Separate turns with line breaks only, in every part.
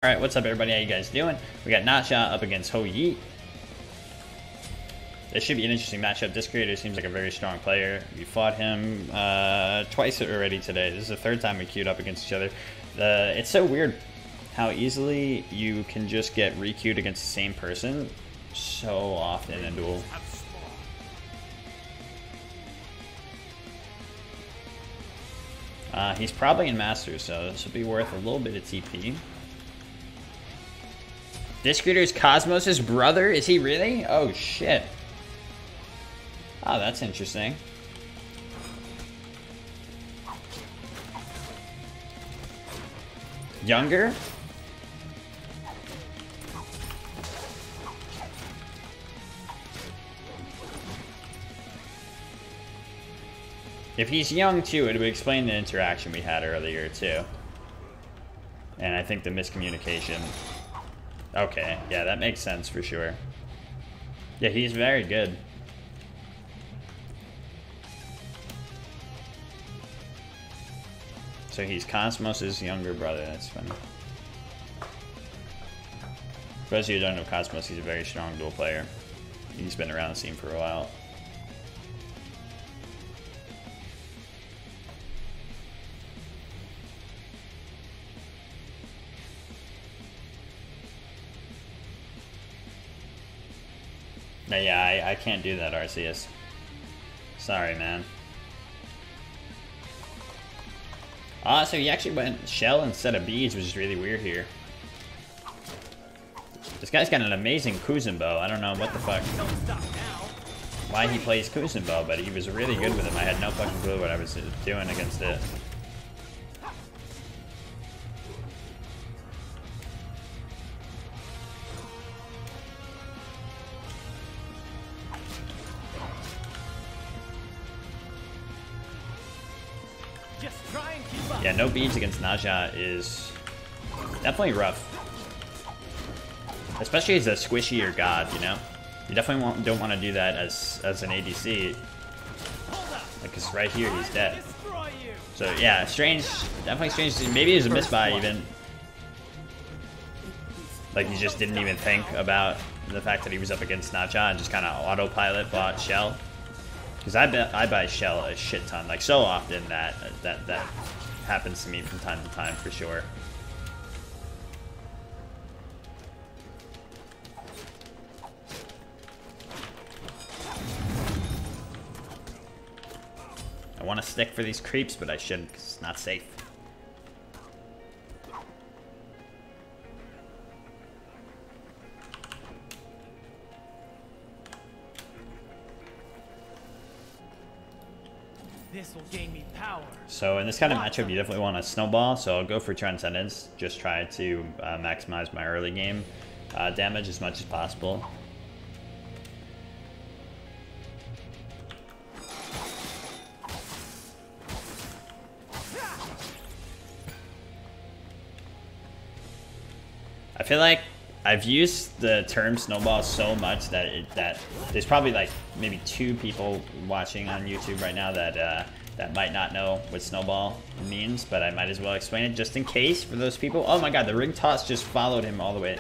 Alright, what's up everybody? How you guys doing? We got Nshadow up against Ho Yi. This should be an interesting matchup. This creator seems like a very strong player. We fought him twice already today. This is the third time we queued up against each other. It's so weird how easily you can just get re-queued against the same person so often in a duel. He's probably in Masters, so this will be worth a little bit of TP. This creator is Cosmos' brother? Is he really? Oh shit. Oh, that's interesting. Younger? If he's young too, it would explain the interaction we had earlier too. And I think the miscommunication. Okay, yeah, that makes sense for sure. Yeah, he's very good. So he's Cosmos' younger brother, that's funny. For those of you who don't know Cosmos, he's a very strong duel player. He's been around the scene for a while. Yeah, I can't do that, Arceus. Sorry, man. Ah, so he actually went Shell instead of Beads, which is really weird here. This guy's got an amazing Kuzenbo. I don't know what the fuck. Why he plays Kuzenbo, but he was really good with him. I had no fucking clue what I was doing against it. Yeah, no beads against Nshadow is definitely rough. Especially as a squishier god, you know? You definitely don't want to do that as an ADC. Because right here he's dead. So yeah, strange, definitely strange. Maybe it was a misbuy even. Like he just didn't even think about the fact that he was up against Nshadow and just kind of autopilot bought Shell. Because I buy Shell a shit ton, like so often that happens to me from time to time for sure. I want to stick for these creeps, but I shouldn't because it's not safe.
This will gain me power.
So in this kind of matchup, you definitely want to snowball. So I'll go for Transcendence. Just try to maximize my early game damage as much as possible. I feel like I've used the term snowball so much that there's probably like maybe 2 people watching on YouTube right now that might not know what snowball means, but I might as well explain it just in case for those people. Oh my god, the ring toss just followed him all the way.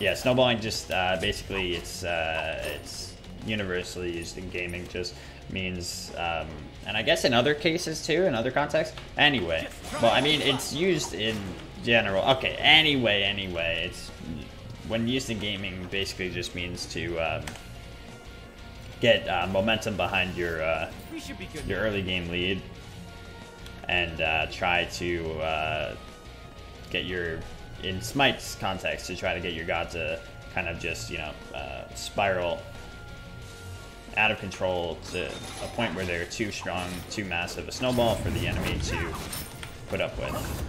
Yeah, snowballing just basically it's universally used in gaming, just means and I guess in other cases too, in other contexts. Anyway, well, I mean it's used in general. Okay, anyway, it's when used in gaming, basically just means to get momentum behind your early game lead, and try to get your, in Smite's context, to try to get your god to kind of just, you know, spiral out of control to a point where they're too strong, too massive a snowball for the enemy to put up with.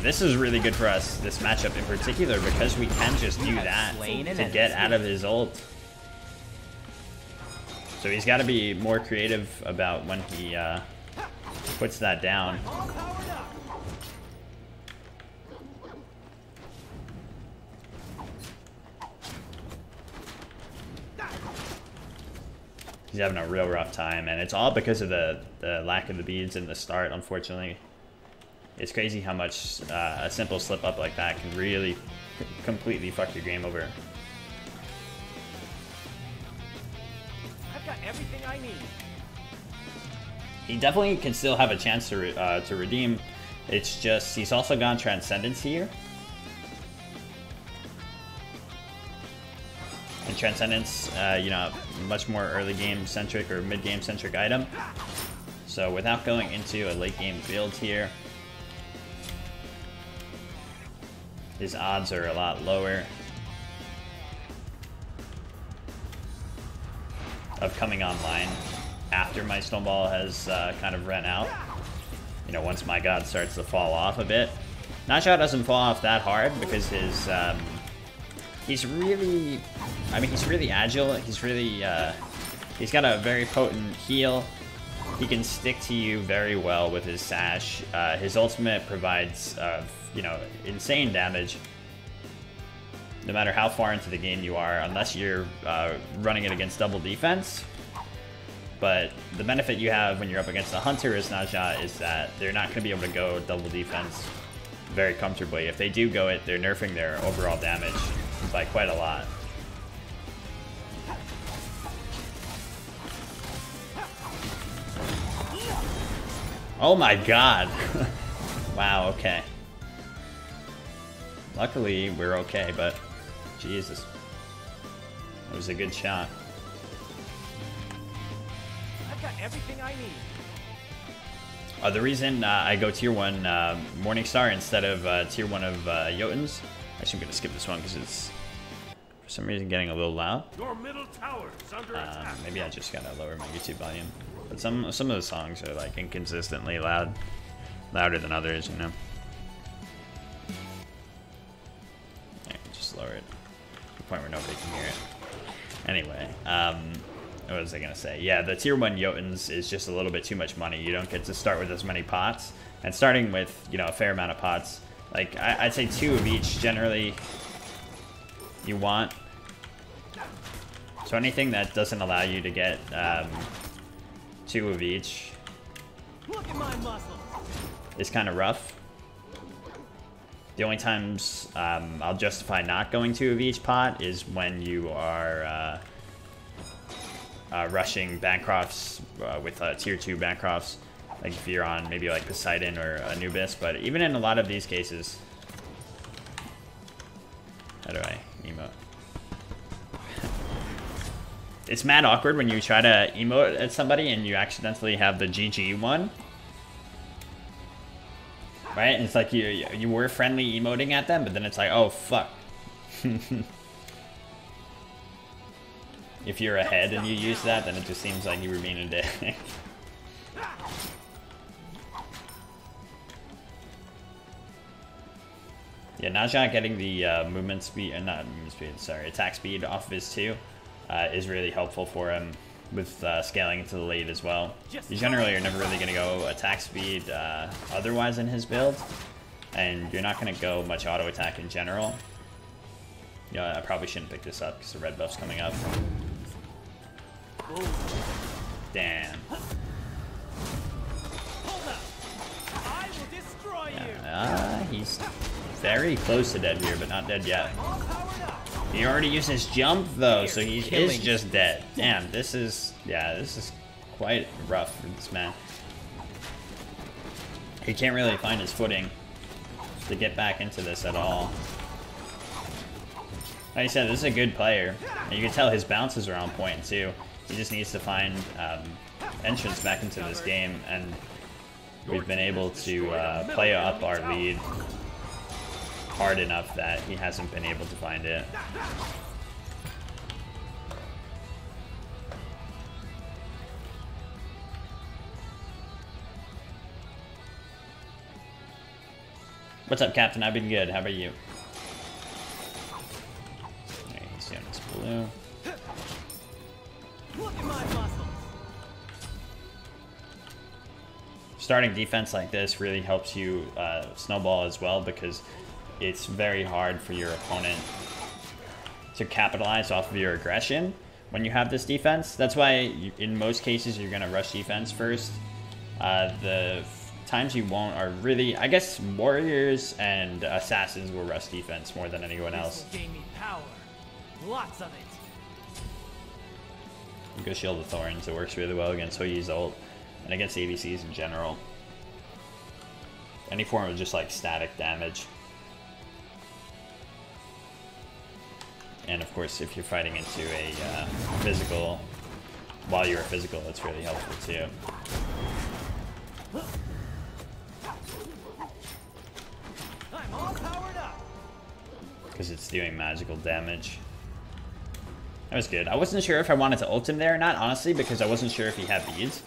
This is really good for us, this matchup in particular, because we can just do that to get out of his ult. So he's got to be more creative about when he puts that down. He's having a real rough time, and it's all because of the lack of the beads in the start, unfortunately. It's crazy how much a simple slip up like that can really completely fuck your game over.
I've got everything I need.
He definitely can still have a chance to redeem. It's just he's also gone Transcendence here. And Transcendence, you know, much more early game centric or mid game centric item. So without going into a late game build here, his odds are a lot lower of coming online after my snowball has kind of run out. You know, once my god starts to fall off a bit. Nshadow doesn't fall off that hard because his he's really, I mean, he's really agile. He's really, he's got a very potent heal. He can stick to you very well with his sash. His ultimate provides, you know, insane damage. No matter how far into the game you are, unless you're running it against double defense. But the benefit you have when you're up against a hunter as Nshadow is that they're not going to be able to go double defense very comfortably. If they do go it, they're nerfing their overall damage by quite a lot. Oh my god. Wow, okay. Luckily, we're okay, but Jesus. That was a good shot.
I've got everything I need.
The reason I go tier 1 Morningstar instead of tier 1 of Jotuns, actually I'm going to skip this one because it's for some reason getting a little loud.
Your middle tower is under attack.
Maybe I just gotta lower my YouTube volume. But some of the songs are like inconsistently loud, louder than others, you know. Yeah, just lower it to the point where nobody can hear it. Anyway, what was I gonna say? Yeah, the tier 1 Jotuns is just a little bit too much money. You don't get to start with as many pots, and starting with, you know, a fair amount of pots, like I'd say 2 of each generally you want. So anything that doesn't allow you to get 2 of each
Look at my muscles.
is kind of rough. The only times I'll justify not going 2 of each pot is when you are rushing Bancrofts with tier 2 Bancrofts, like if you're on maybe like Poseidon or Anubis. But even in a lot of these cases, how do I emote? It's mad awkward when you try to emote at somebody and you accidentally have the GG one. Right? And it's like you were friendly emoting at them, but then it's like, oh fuck. If you're ahead and you use that, then it just seems like you were being a dick. Yeah, Nshadow getting the movement speed, not movement speed, sorry, attack speed off of his 2 is really helpful for him with scaling into the late as well. You generally are never really going to go attack speed otherwise in his build, and you're not going to go much auto attack in general. Yeah, I probably shouldn't pick this up because the red buff's coming up. Damn. He's very close to dead here, but not dead yet. He already used his jump though, so he is just dead. Damn, this is, yeah, this is quite rough for this man. He can't really find his footing to get back into this at all. Like I said, this is a good player, and you can tell his bounces are on point too. He just needs to find entrance back into this game, and we've been able to play up our lead hard enough that he hasn't been able to find it. What's up, Captain? I've been good. How about you? Okay, he's doing this blue.
Look at my muscles.
Starting defense like this really helps you snowball as well, because it's very hard for your opponent to capitalize off of your aggression when you have this defense. That's why in most cases you're gonna rush defense first. The times you won't are really, I guess, warriors and assassins will rush defense more than anyone else.
This will gain me power. Lots of it.
You go Shield of Thorns, it works really well against Hoyi's ult and against ADCs in general. Any form of just like static damage. And of course, if you're fighting into a physical, while you're a physical, that's really helpful too.
I'm all powered up.
Because it's doing magical damage. That was good. I wasn't sure if I wanted to ult him there or not, honestly, because I wasn't sure if he had beads.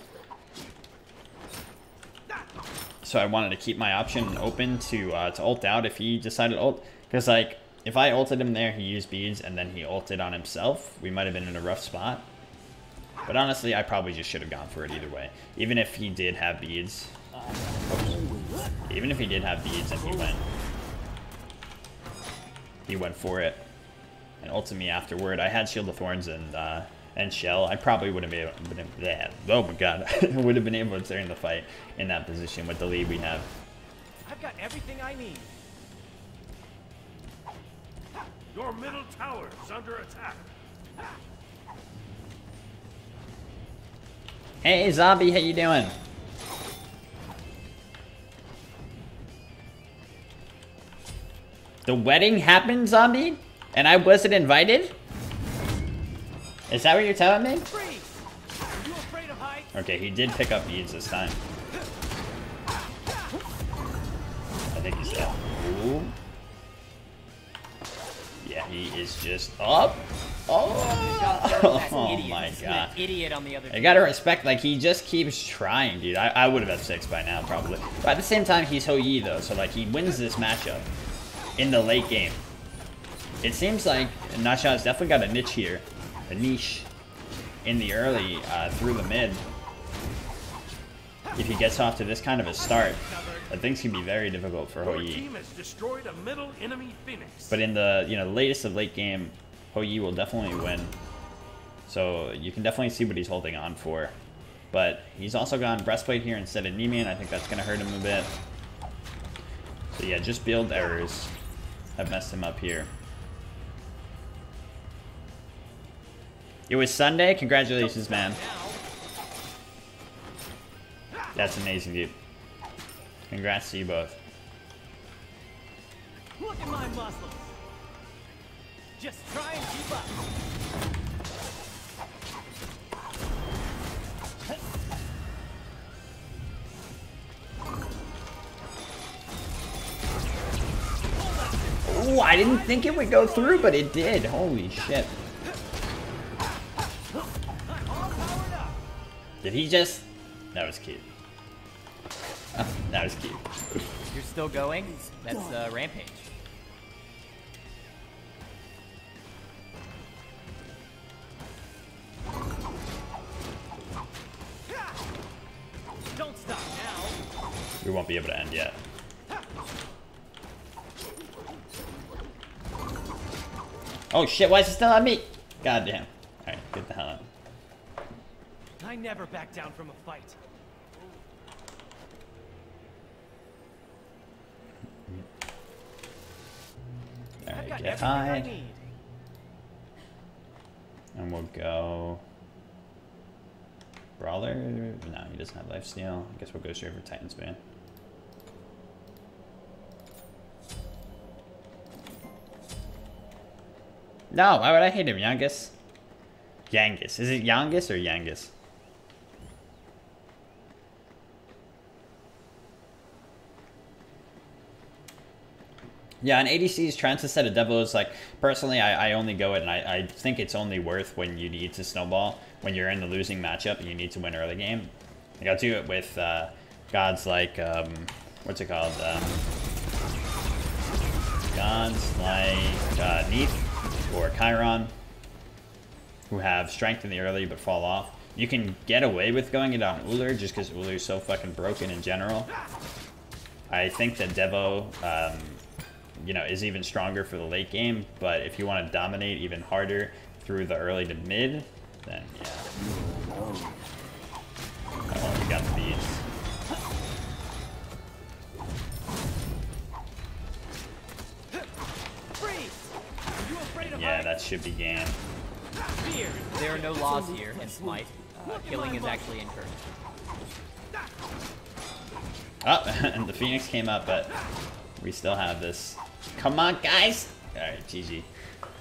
So I wanted to keep my option open to ult out if he decided to ult. Because, like, if I ulted him there, he used beads, and then he ulted on himself, we might have been in a rough spot. But honestly, I probably just should have gone for it either way. Even if he did have beads. Even if he did have beads and he went for it. And ulted me afterward. I had Shield of Thorns and Shell. I probably would have been able, oh my god, would have been able to turn the fight in that position with the lead we have.
I've got everything I need.
Your middle tower is under attack.
Hey zombie, how you doing? The wedding happened, zombie? And I wasn't invited? Is that what you're telling me?
Freeze! Are you afraid of heights?
Okay, he did pick up beads this time. I think he's dead. Ooh. Yeah, he is just up. Oh my god.
Idiot on the other
I gotta respect, like, he just keeps trying, dude. I would have F6 by now, probably. But at the same time, he's Hou-Yi, though, so, like, he wins this matchup in the late game. It seems like Nashad's definitely got a niche here. A niche in the early, through the mid. If he gets off to this kind of a start, things can be very difficult for
Your
Hou-Yi.
team has destroyed a middle enemy Phoenix.
But in the, you know, latest of late game, Hou-Yi will definitely win. So you can definitely see what he's holding on for. But he's also gone Breastplate here instead of Nemean. I think that's going to hurt him a bit. So yeah, just build errors have messed him up here. It was Sunday? Congratulations, man. That's amazing, dude. Congrats to you both.
Look at my muscles. Just try and keep up.
Ooh, I didn't think it would go through, but it did. Holy shit.
I'm all powered up.
Did he just... That was cute. That was cute.
You're still going? That's Rampage.
Don't stop now.
We won't be able to end yet. Oh shit, why is it still on me? God damn. Alright, get the hell out.
I never back down from a fight. I've
Alright,
got
get
everything I
high.
need.
And we'll go... Brawler? No, he doesn't have lifesteal. I guess we'll go straight for Titan's Bane. No, why would I hate him? Yangus? Yangus. Is it Yangus or Yangus? Yeah, on ADCs, trying to set a devil is like, personally, I only go it, and I think it's only worth when you need to snowball, when you're in the losing matchup and you need to win early game. Like, I'll do it with gods like, what's it called? Gods like Neith or Chiron, who have strength in the early but fall off. You can get away with going it on Ullr just because Ullr is so fucking broken in general. I think that Devo, you know, is even stronger for the late game, but if you want to dominate even harder through the early to mid, then yeah. Oh, we got the beats. Yeah, that should be game.
There are no laws here in Smite. Killing is actually encouraged.
Oh, and the Phoenix came up, but we still have this. Come on, guys! Alright, GG.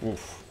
Oof.